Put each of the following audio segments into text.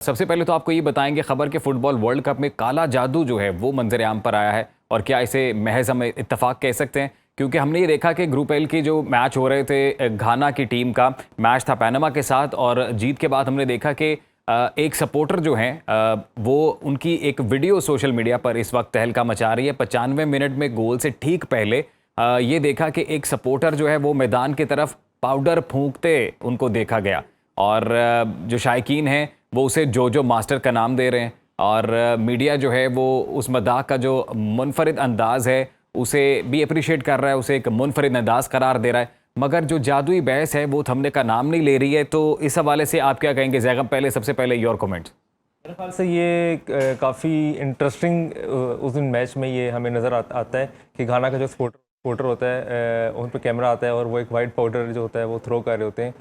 सबसे पहले तो आपको ये बताएंगे खबर के फुटबॉल वर्ल्ड कप में काला जादू जो है वो मंजर आम पर आया है और क्या इसे महज हम इत्तेफाक कह सकते हैं, क्योंकि हमने ये देखा कि ग्रुप एल की जो मैच हो रहे थे, घाना की टीम का मैच था पैनामा के साथ और जीत के बाद हमने देखा कि एक सपोर्टर जो हैं वो उनकी एक वीडियो सोशल मीडिया पर इस वक्त तहलका मचा रही है। 95 मिनट में गोल से ठीक पहले ये देखा कि एक सपोर्टर जो है वो मैदान की तरफ पाउडर फूंकते उनको देखा गया और जो शायकीन हैं वो उसे जो मास्टर का नाम दे रहे हैं और मीडिया जो है वो उस मजाक का जो मुनफरिद अंदाज है उसे भी अप्रिशिएट कर रहा है, उसे एक मुनफरिद अंदाज करार दे रहा है। मगर जो जादुई बहस है वो थमने का नाम नहीं ले रही है। तो इस हवाले से आप क्या कहेंगे जैगम? पहले सबसे पहले योर कमेंट्स। मेरे ख्याल से ये काफ़ी इंटरेस्टिंग उस दिन मैच में ये हमें नज़र आता है कि घाना का जो सपोर्टर होता है उन पर कैमरा आता है और वो एक वाइट पाउडर जो होता है वो थ्रो कर रहे होते हैं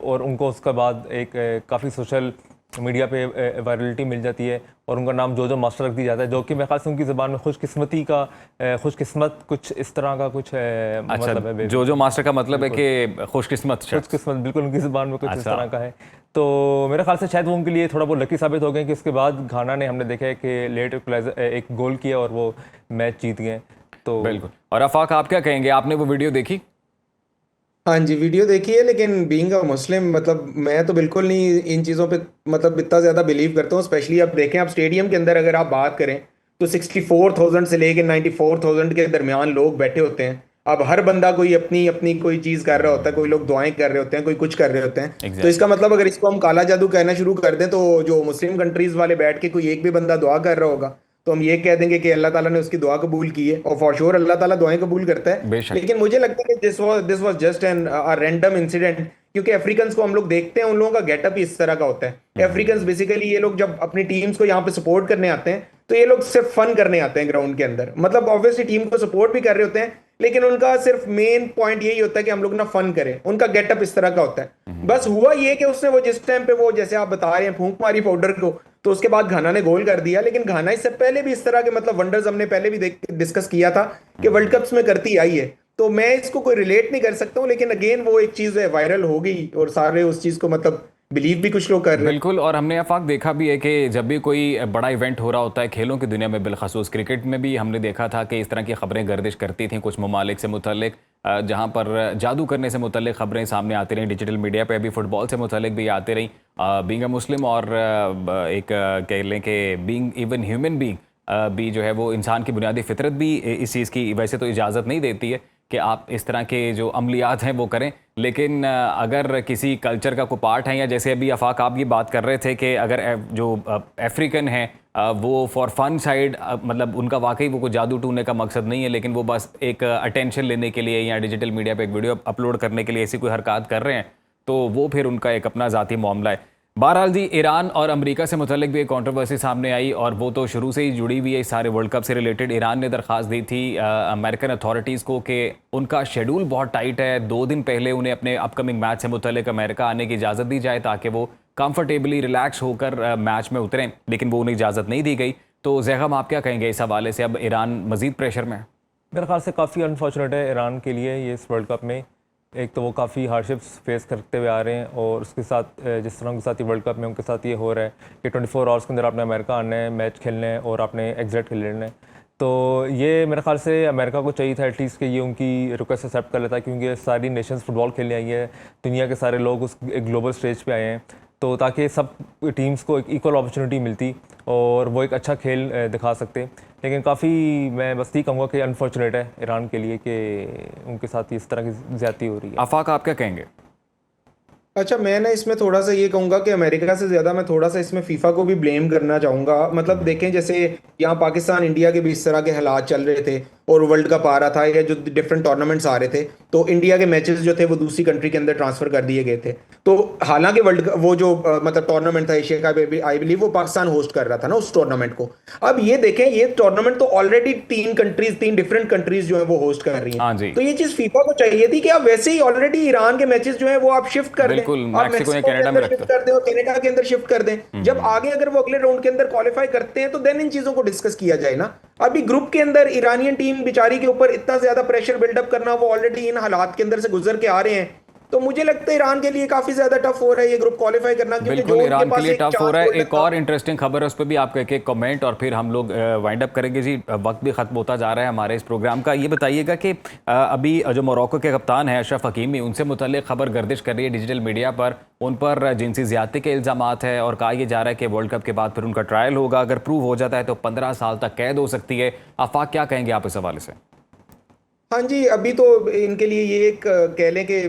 और उनको उसके बाद एक काफ़ी सोशल मीडिया पे वायरलिटी मिल जाती है और उनका नाम जो मास्टर रख दिया जाता है, जो कि मेरे ख्याल से उनकी ज़बान में खुशकिस्मत कुछ इस तरह का कुछ मतलब है। जो मास्टर का मतलब है कि खुशकिस्मत बिल्कुल उनकी ज़बान में कुछ इस तरह का है। तो मेरे ख्याल से शायद वो उनके लिए थोड़ा बहुत लकी साबित हो गए कि उसके बाद घाना ने हमने देखा है कि लेट एक गोल किया और वो मैच जीत गए। तो बिल्कुल। और आफाक, आप क्या कहेंगे? आपने वो वीडियो देखी? हाँ जी, वीडियो देखी है, लेकिन बीइंग अ मुस्लिम मतलब मैं तो बिल्कुल नहीं इन चीज़ों पे मतलब इतना ज़्यादा बिलीव करता हूँ। स्पेशली आप देखें, आप स्टेडियम के अंदर अगर आप बात करें तो 64,000 से लेके 94,000 के दरमियान लोग बैठे होते हैं। अब हर बंदा कोई अपनी अपनी कोई चीज़ कर रहा होता है, कोई लोग दुआएं कर रहे होते हैं, कोई कुछ कर रहे होते हैं। तो इसका मतलब अगर इसको हम काला जादू कहना शुरू कर दें तो जो मुस्लिम कंट्रीज वाले बैठ के कोई एक भी बंदा दुआ कर रहा होगा तो हम ये कह देंगे कि अल्लाह ताला ने उसकी दुआ कबूल की है, और फॉर श्योर अल्लाह ताला दुआएं कबूल करता है। लेकिन मुझे लगता है कि this was just an random incident, क्योंकि अफ्रीकन्स को हम लोग देखते हैं, उन लोगों का गेटअप ही इस तरह का होता है। अफ्रीकन्स बेसिकली ये लोग जब अपनी टीम्स को यहाँ पे सपोर्ट करने आते हैं तो ये लोग सिर्फ फन करने आते हैं ग्राउंड के अंदर। मतलब ऑब्वियसली टीम को सपोर्ट भी कर रहे होते हैं, लेकिन उनका सिर्फ मेन पॉइंट यही होता है कि हम लोग ना फन करें। उनका गेटअप इस तरह का होता है। बस हुआ ये कि उसने वो जिस टाइम पे वो जैसे आप बता रहे हैं फूंक मारी पाउडर को, तो उसके बाद घाना ने गोल कर दिया। लेकिन घाना इससे पहले भी इस तरह के मतलब वंडर्स हमने पहले भी डिस्कस किया था कि वर्ल्ड कप्स में करती आई है। तो मैं इसको कोई रिलेट नहीं कर सकता हूँ, लेकिन अगेन वो एक चीज है, वायरल हो गई और सारे उस चीज को मतलब बिलीव भी कुछ लोग कर रहे हैं। बिल्कुल। और हमने आफाक देखा भी है कि जब भी कोई बड़ा इवेंट हो रहा होता है खेलों की दुनिया में, बिलखसूस क्रिकेट में भी हमने देखा था कि इस तरह की खबरें गर्दिश करती थीं कुछ ममालिक से मुतल्लिक, जहां पर जादू करने से मुतल्लिक खबरें सामने आती रहीं। डिजिटल मीडिया पे अभी फुटबॉल से मुतल्लिक भी आती रहीं। बीइंग अ मुस्लिम और एक कह लें कि बीइंग इवन ह्यूमन बीइंग भी जो है वो इंसान की बुनियादी फितरत भी इस चीज़ की वैसे तो इजाज़त नहीं देती है कि आप इस तरह के जो अमलियात हैं वो करें। लेकिन अगर किसी कल्चर का कोई पार्ट है, या जैसे अभी आफाक आप ये बात कर रहे थे कि अगर जो अफ्रीकन हैं वो फॉर फन साइड मतलब उनका वाकई वो कोई जादू टूने का मकसद नहीं है, लेकिन वो बस एक अटेंशन लेने के लिए या डिजिटल मीडिया पे एक वीडियो अपलोड करने के लिए ऐसी कोई हरकत कर रहे हैं, तो वो फिर उनका एक अपना ज़ाती मामला है। बहरहाल जी, ईरान और अमेरिका से मुतल्लिक भी एक कंट्रोवर्सी सामने आई और वो तो शुरू से ही जुड़ी हुई है इस सारे वर्ल्ड कप से रिलेटेड। ईरान ने दरख्वास्त दी थी अमेरिकन अथॉरिटीज़ को कि उनका शेड्यूल बहुत टाइट है, 2 दिन पहले उन्हें अपने अपकमिंग मैच से मुतल्लिक अमेरिका आने की इजाज़त दी जाए ताकि वो कंफर्टेबली रिलैक्स होकर मैच में उतरें, लेकिन वो उन्हें इजाज़त नहीं दी गई। तो जैगम, आप क्या कहेंगे इस हवाले से? अब ईरान मज़ीद प्रेशर में है। मेरे ख्याल से काफ़ी अनफॉर्चुनेट है ईरान के लिए ये इस वर्ल्ड कप में। एक तो वो काफ़ी हार्डशिप्स फेस करते हुए आ रहे हैं और उसके साथ जिस तरह उनके साथ ही वर्ल्ड कप में उनके साथ ये हो रहा है कि 24 आवर्स के अंदर आपने अमेरिका आना है, मैच खेलने हैं और आपने एग्जिट खेल लेना है। तो ये मेरे ख्याल से अमेरिका को चाहिए था एटलीस्ट कि ये उनकी रिक्वेस्ट एक्सेप्ट कर लेता, क्योंकि सारी नेशंस फुटबॉल खेलने आई है, दुनिया के सारे लोग उस एक ग्लोबल स्टेज पे आए हैं, तो ताकि सब टीम्स को एक इक्वल अपॉर्चुनिटी मिलती और वो एक अच्छा खेल दिखा सकते। लेकिन काफ़ी मैं बस ये कहूँगा कि अनफॉर्चुनेट है ईरान के लिए कि उनके साथ इस तरह की ज़्यादती हो रही है। आफाक, आप क्या कहेंगे? अच्छा, मैं ना इसमें थोड़ा सा ये कहूंगा कि अमेरिका से ज्यादा मैं थोड़ा सा इसमें फीफा को भी ब्लेम करना चाहूंगा। मतलब देखें, जैसे यहाँ पाकिस्तान इंडिया के भी इस तरह के हालात चल रहे थे और वर्ल्ड कप आ रहा था या जो डिफरेंट टूर्नामेंट्स आ रहे थे, तो इंडिया के मैचेस जो थे वो दूसरी कंट्री के अंदर ट्रांसफर कर दिए गए थे। तो हालांकि वर्ल्ड वो जो मतलब टूर्नामेंट था एशिया का, आई बिलीव वो पाकिस्तान होस्ट कर रहा था ना उस टूर्नामेंट को। अब ये देखें, ये टूर्नामेंट तो ऑलरेडी 3 डिफरेंट कंट्रीज जो है वो होस्ट कर रही हैं। तो ये चीज फीफा को चाहिए थी कि आप वैसे ही ऑलरेडी ईरान के मैचेस जो है वो आप शिफ्ट कर दें, आप मैक्सिको के अंदर शिफ्ट कर दें और कनाडा के अंदर शिफ्ट कर दें। जब आगे अगर वो अगले राउंड के अंदर क्वालिफाई करते हैं तो देन इन चीजों को डिस्कस किया जाए ना। अभी ग्रुप के अंदर ईरानियन टीम बेचारी के ऊपर इतना ज्यादा प्रेशर बिल्डअप करना, वो ऑलरेडी इन हालात के अंदर से गुजर के आ रहे हैं, तो मुझे लगता है ईरान के लिए काफी ज्यादा टफ हो रहा है ये ग्रुप क्वालिफाई करना, क्योंकि बिल्कुल जो ईरान उनके के पास लिए एक टफ हो चांस रहा है। गोल्डन एक और इंटरेस्टिंग खबर है, उस पर भी आपका एक कमेंट और फिर हम लोग वाइंड अप करेंगे जी। वक्त भी खत्म होता जा रहा है हमारे इस प्रोग्राम का। ये बताइएगा कि अभी जो मोरक्को के कप्तान है अशरफ हकीमी, उनसे मुतल्लिक खबर गर्दिश कर रही है डिजिटल मीडिया पर, उन पर जिनसी ज्यादती के इल्जामात है और कहा यह जा रहा है कि वर्ल्ड कप के बाद फिर उनका ट्रायल होगा, अगर प्रूव हो जाता है तो 15 साल तक कैद हो सकती है। आफाक, क्या कहेंगे आप इस हवाले से? हाँ जी, अभी तो इनके लिए ये एक कह लें कि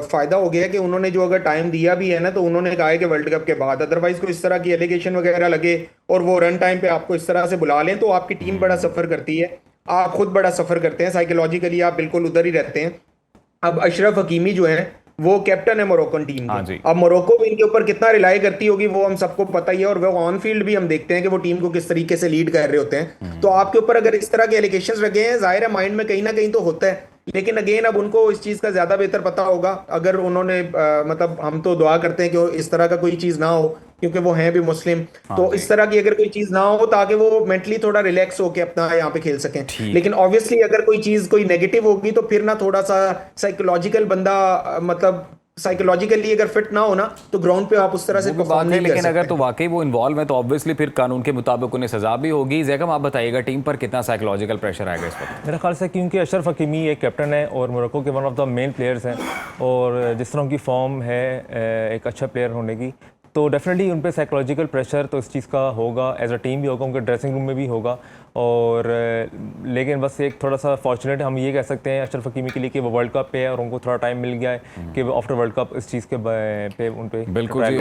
फायदा हो गया कि उन्होंने जो अगर टाइम दिया भी है ना, तो उन्होंने कहा है कि वर्ल्ड कप के बाद, अदरवाइज कोई इस तरह की एलिगेशन वगैरह लगे और वो रन टाइम पे आपको इस तरह से बुला लें तो आपकी टीम बड़ा सफर करती है, आप खुद बड़ा सफर करते हैं, साइकोलॉजिकली आप बिल्कुल उधर ही रहते हैं। अब अशरफ हकीमी जो है वो कैप्टन है मोरक्कन टीम हाँ के। जी। अब मोरक्को भी इनके ऊपर कितना रिलाई करती होगी वो हम सबको पता ही है, और वो ऑन फील्ड भी हम देखते हैं कि वो टीम को किस तरीके से लीड कर रहे होते हैं। तो आपके ऊपर अगर इस तरह के एलिगेशंस लगे हैं, जाहिर है माइंड में कहीं ना कहीं तो होता है, लेकिन अगेन अब उनको इस चीज का ज्यादा बेहतर पता होगा। अगर उन्होंने मतलब हम तो दुआ करते हैं कि इस तरह का कोई चीज ना हो, क्योंकि वो हैं भी मुस्लिम। तो इस तरह की अगर कोई चीज ना हो ताकि वो मेंटली थोड़ा रिलैक्स होकर अपना यहाँ पे खेल सकें। लेकिन ऑब्वियसली अगर कोई चीज कोई नेगेटिव होगी तो फिर ना थोड़ा सा साइकोलॉजिकल बंदा मतलब साइकोलॉजिकली अगर फिट ना हो ना, तो ग्राउंड पे आप उस तरह से वो भी बात परफॉर्म है, नहीं कर लेकिन अगर सकते। तो वाकई वो इन्वॉल्व है तो ऑब्वियसली फिर कानून के मुताबिक उन्हें सजा भी होगी। जैकम, आप बताइएगा टीम पर कितना साइकोलॉजिकल प्रेशर आएगा इस वक्त? मेरा ख्याल से क्योंकि अशरफ हकीमी एक कैप्टन है और मोरक्को के one of the main players हैं, और जिस तरह उनकी फॉर्म है एक अच्छा प्लेयर होने की, तो डेफिनेटली उन पर साइकोलॉजिकल प्रेशर तो इस चीज़ का होगा, एज अ टीम भी होगा, उनके ड्रेसिंग रूम में भी होगा। और लेकिन बस एक थोड़ा सा फॉर्चुनेट हम ये कह सकते हैं अशरफ हकीमी के लिए कि वो वर्ल्ड कप पे है और उनको थोड़ा टाइम मिल गया है कि वो आफ्टर वर्ल्ड कप इस चीज़ के पे उन पे बिल्कुल जी।